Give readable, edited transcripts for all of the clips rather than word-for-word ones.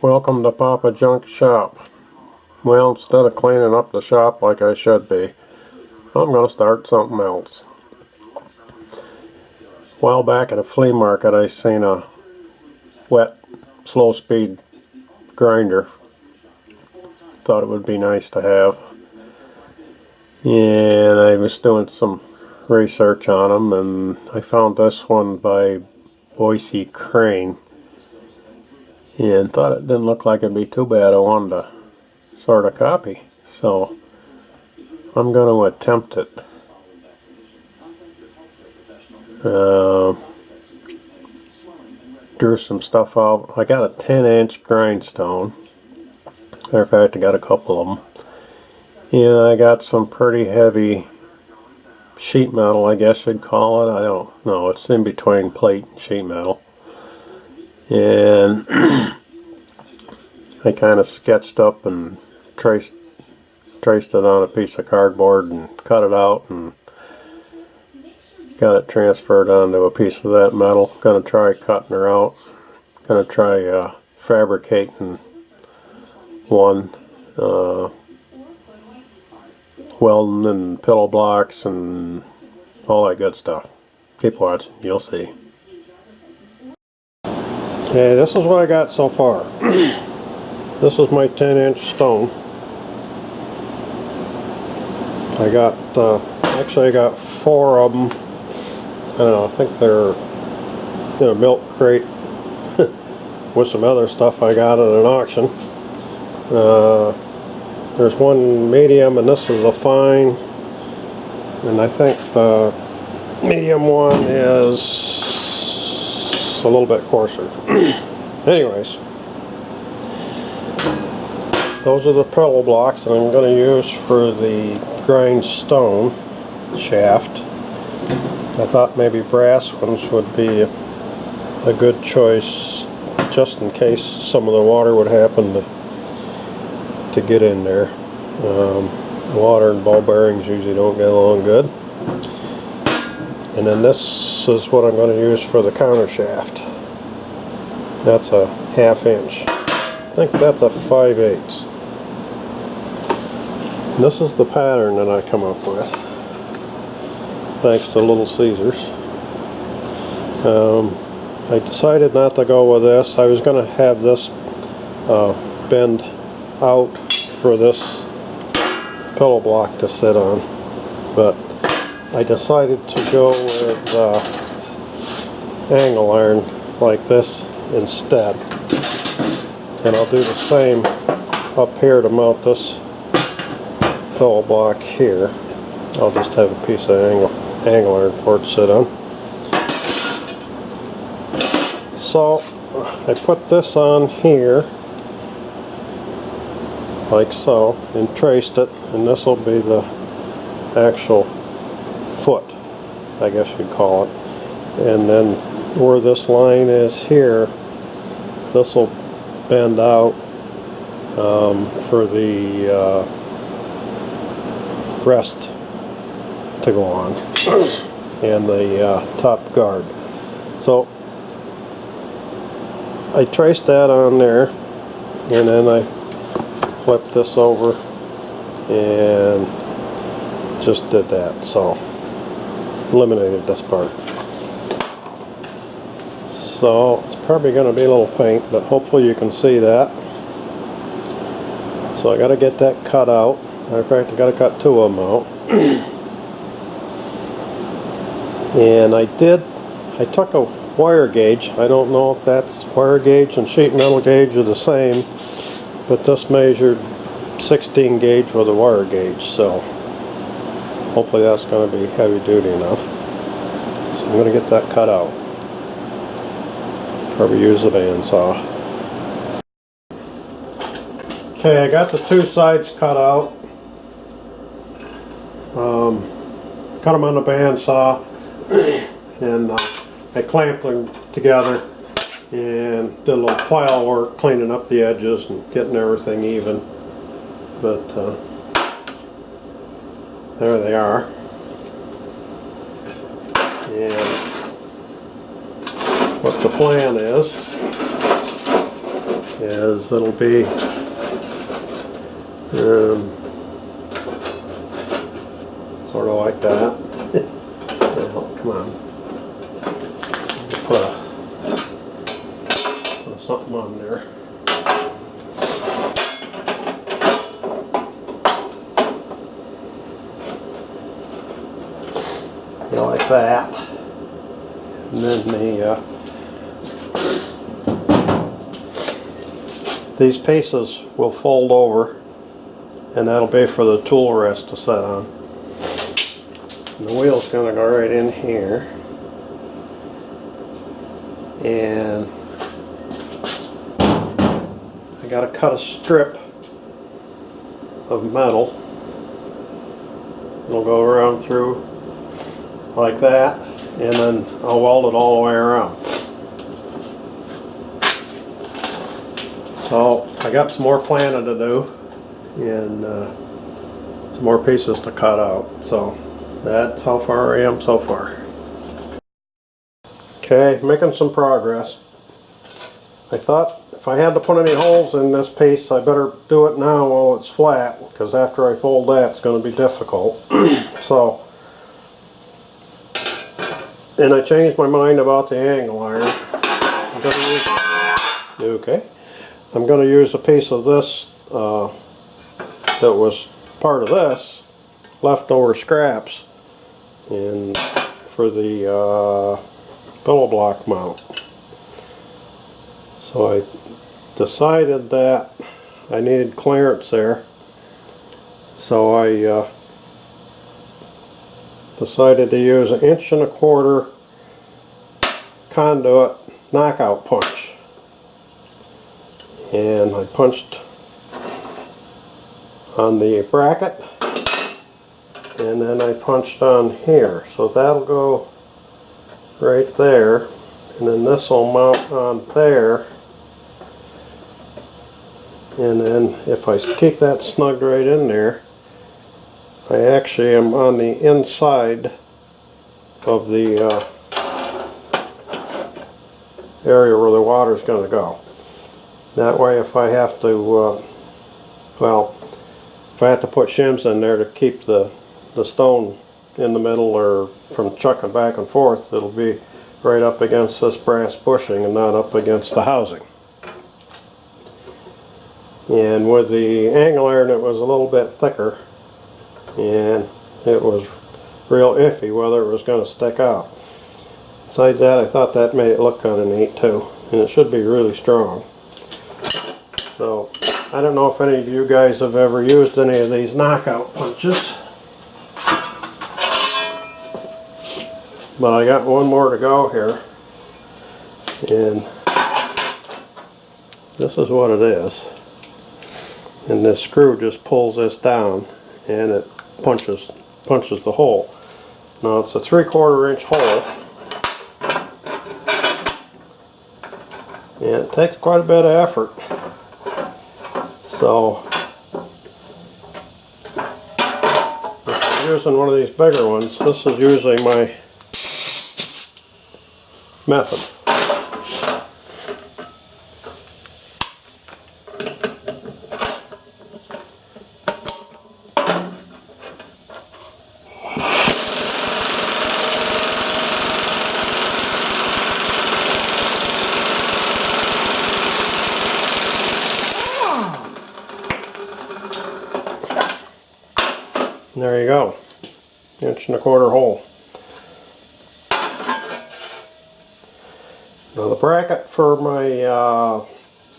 Welcome to Papa Junk Shop. Well, instead of cleaning up the shop like I should be, I'm going to start something else. A while back at a flea market I seen a wet, slow-speed grinder. Thought it would be nice to have. And I was doing some research on them, and I found this one by Boise Crane. And thought it didn't look like it'd be too bad. I wanted to sort of copy. So I'm going to attempt it. Drew some stuff out. I got a 10-inch grindstone. Matter of fact, I got a couple of them. And I got some pretty heavy sheet metal, I guess you'd call it. I don't know. It's in between plate and sheet metal. And I kind of sketched up and traced it on a piece of cardboard and cut it out and got it transferred onto a piece of that metal. Gonna try cutting her out. Gonna try fabricating one, welding and pillow blocks and all that good stuff. Keep watching, you'll see. Okay, this is what I got so far. This is my 10-inch stone. I got, actually I got 4 of them. I don't know, I think they're in a milk crate with some other stuff I got at an auction. There's one medium and this is a fine. And I think the medium one is a little bit coarser. Anyways. Those are the pillow blocks that I'm going to use for the grindstone shaft. I thought maybe brass ones would be a good choice just in case some of the water would happen to get in there. Water and ball bearings usually don't get along good. And then this is what I'm going to use for the counter shaft. That's a 1/2 inch. I think that's a 5/8. This is the pattern that I come up with, thanks to Little Caesars. I decided not to go with this. I was going to have this bend out for this pillow block to sit on, but I decided to go with angle iron like this instead. And I'll do the same up here to mount this pillow block here. I'll just have a piece of angle iron for it to sit on. So I put this on here like so and traced it, and this will be the actual foot, I guess you'd call it. And then where this line is here, this will bend out for the rest to go on and the top guard. So I traced that on there, and then I flipped this over and just did that. So eliminated this part. So it's probably going to be a little faint, but hopefully you can see that. So I got to get that cut out. Matter of fact, I got to cut 2 of them out. And I took a wire gauge. I don't know if that's wire gauge and sheet metal gauge are the same, but this measured 16 gauge with a wire gauge, so hopefully that's going to be heavy duty enough. So I'm going to get that cut out. Probably use a bandsaw. Okay, I got the 2 sides cut out. Cut them on the bandsaw, and I clamped them together and did a little file work cleaning up the edges and getting everything even. But there they are. And what the plan is is it'll be sort of like that. Well, come on. Put something on there. Like that. And then these pieces will fold over, and that'll be for the tool rest to set on. And the wheel's going to go right in here, and I got to cut a strip of metal. It'll go around through like that, and then I'll weld it all the way around. So I got some more planning to do, and some more pieces to cut out. So that's how far I am so far. Okay, making some progress. I thought if I had to put any holes in this piece, I better do it now while it's flat, because after I fold that, it's going to be difficult. So, and I changed my mind about the angle iron. I'm going to use a piece of this that was part of this, leftover scraps, and for the pillow block mount. So I decided that I needed clearance there. So I decided to use 1.25 inch conduit knockout punch, and I punched on the bracket, and then I punched on here, so that'll go right there, and then this will mount on there, and then if I keep that snugged right in there, I actually am on the inside of the area where the water is going to go. That way, if I have to, if I have to put shims in there to keep the stone in the middle or from chucking back and forth, it'll be right up against this brass bushing and not up against the housing. And with the angle iron, it was a little bit thicker, and it was real iffy whether it was going to stick out. Besides that, I thought that made it look kind of neat too, and it should be really strong. So I don't know if any of you guys have ever used any of these knockout punches, but I got one more to go here, and this is what it is. And this screw just pulls this down, and it punches the hole. Now it's a 3/4 inch hole, and it takes quite a bit of effort. So if I'm using one of these bigger ones, this is usually my method. There you go, 1.25 inch hole. Now the bracket for my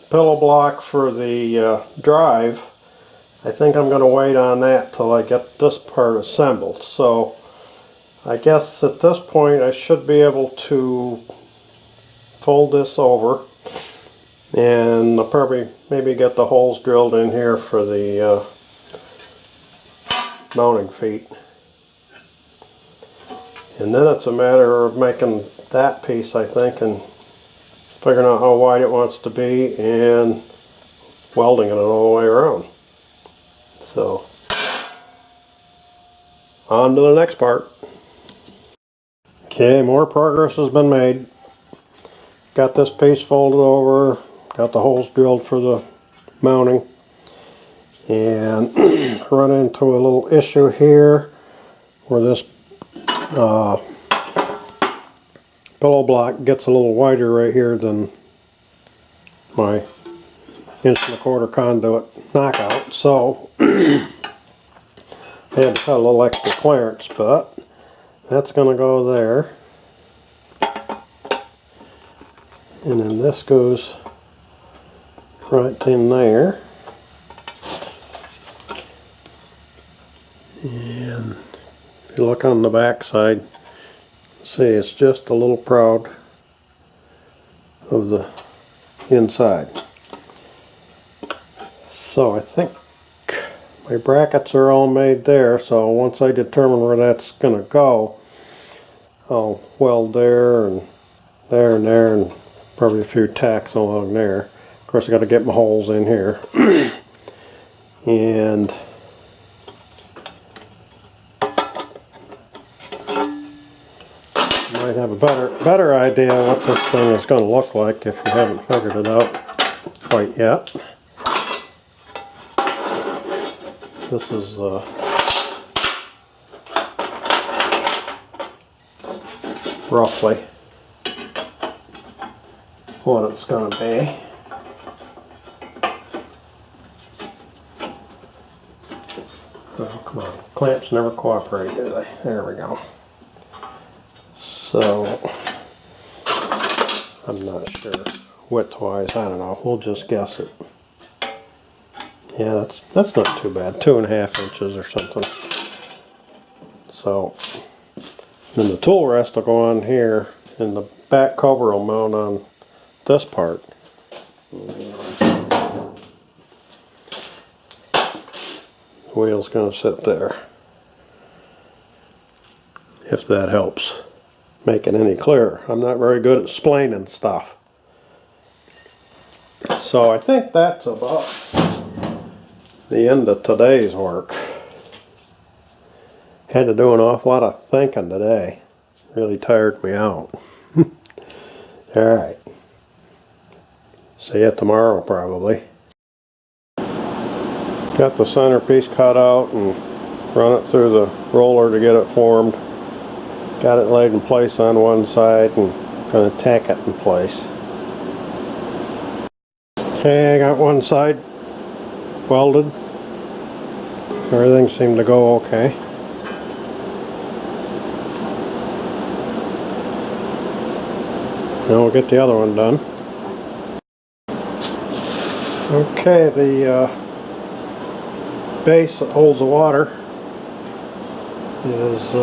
pillow block for the drive, I think I'm going to wait on that till I get this part assembled. So I guess at this point I should be able to fold this over, and I'll probably maybe get the holes drilled in here for the mounting feet. And then it's a matter of making that piece, I think, and figuring out how wide it wants to be and welding it all the way around. So, on to the next part. Okay, more progress has been made. Got this piece folded over, got the holes drilled for the mounting, and run into a little issue here where this pillow block gets a little wider right here than my 1.25" conduit knockout, so I had to cut a little extra clearance, but that's going to go there. And then this goes right in there. And if you look on the back side, see it's just a little proud of the inside. So I think my brackets are all made there, so once I determine where that's going to go, I'll weld there and there and there, and probably a few tacks along there. Of course I got to get my holes in here. And you might have a better idea what this thing is going to look like if you haven't figured it out quite yet. This is roughly what it's going to be. Oh, come on. Clamps never cooperate, do they? There we go. So, I'm not sure. Width-wise, I don't know. We'll just guess it. Yeah, that's not too bad. 2.5 inches or something. So, then the tool rest will go on here, and the back cover will mount on this part. The wheel's going to sit there. If that helps make it any clearer. I'm not very good at explaining stuff. So I think that's about the end of today's work. Had to do an awful lot of thinking today. Really tired me out. Alright. See you tomorrow probably. Got the centerpiece cut out and run it through the roller to get it formed. Got it laid in place on one side and going to tack it in place. Okay, I got one side welded. Everything seemed to go okay. Now we'll get the other one done. Okay, the base that holds the water is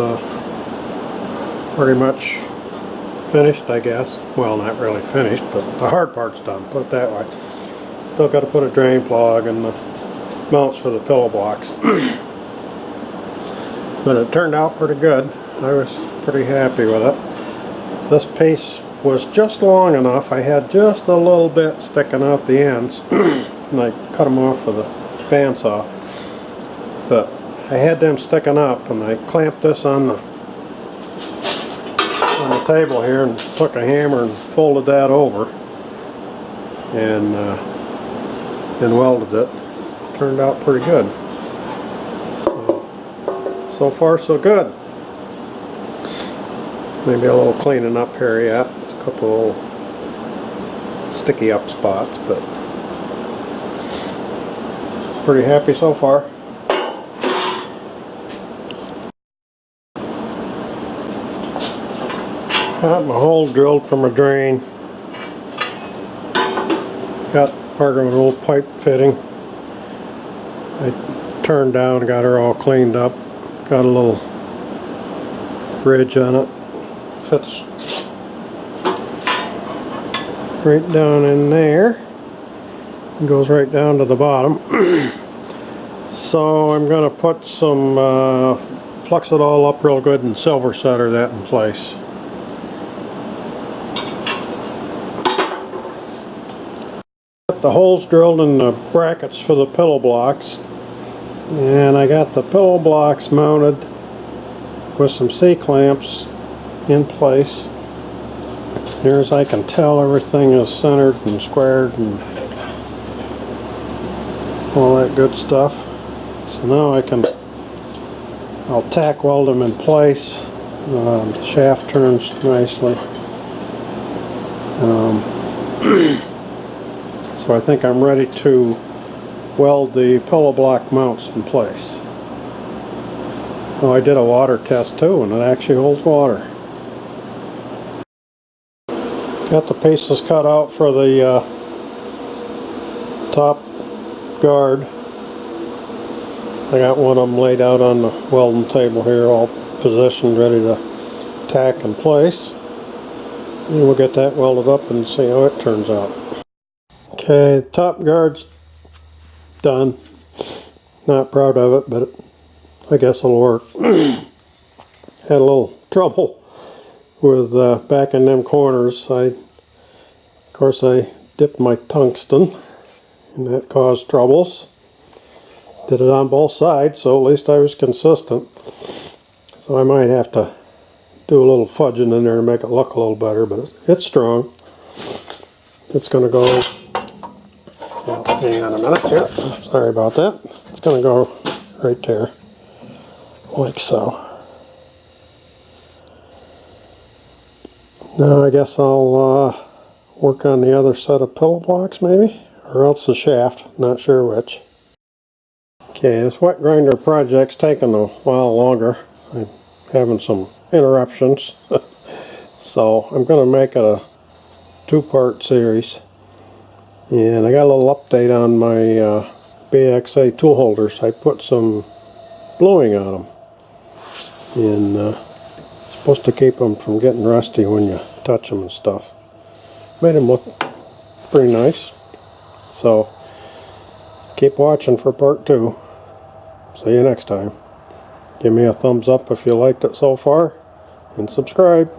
pretty much finished, I guess. Well, not really finished, but the hard part's done, put it that way. Still got to put a drain plug and the mounts for the pillow blocks. But it turned out pretty good. I was pretty happy with it. This piece was just long enough. I had just a little bit sticking out the ends, and I cut them off with a bandsaw. But I had them sticking up, and I clamped this on the table here and took a hammer and folded that over and welded it. Turned out pretty good. So far so good. Maybe a little cleaning up here yet. A couple little sticky up spots, but pretty happy so far. Got my hole drilled from a drain. Got part of an old pipe fitting. I turned down, got her all cleaned up. Got a little ridge on it. Fits right down in there. It goes right down to the bottom. So I'm going to put some, flux it all up real good and silver solder that in place. Got the holes drilled in the brackets for the pillow blocks, and I got the pillow blocks mounted with some C-clamps in place. Near as I can tell, everything is centered and squared and all that good stuff. So now I'll tack weld them in place. The shaft turns nicely. So I think I'm ready to weld the pillow block mounts in place. Oh, I did a water test too, and it actually holds water. Got the pieces cut out for the top guard. I got one of them laid out on the welding table here, all positioned, ready to tack in place. And we'll get that welded up and see how it turns out. Okay, top guard's done. Not proud of it, but I guess it'll work. Had a little trouble with back in them corners. Of course I dipped my tungsten, and that caused troubles. Did it on both sides, so at least I was consistent. So I might have to do a little fudging in there to make it look a little better, but it's strong. It's going to go, well, hang on a minute here, sorry about that. It's going to go right there, like so. Now I guess I'll work on the other set of pillow blocks maybe, or else the shaft, not sure which. Okay, this wet grinder project's taking a while longer. I'm having some interruptions. So I'm going to make it a two-part series. And I got a little update on my BXA tool holders. I put some bluing on them. And it's supposed to keep them from getting rusty when you touch them and stuff. Made them look pretty nice. So keep watching for part 2. See you next time. Give me a thumbs up if you liked it so far, and subscribe.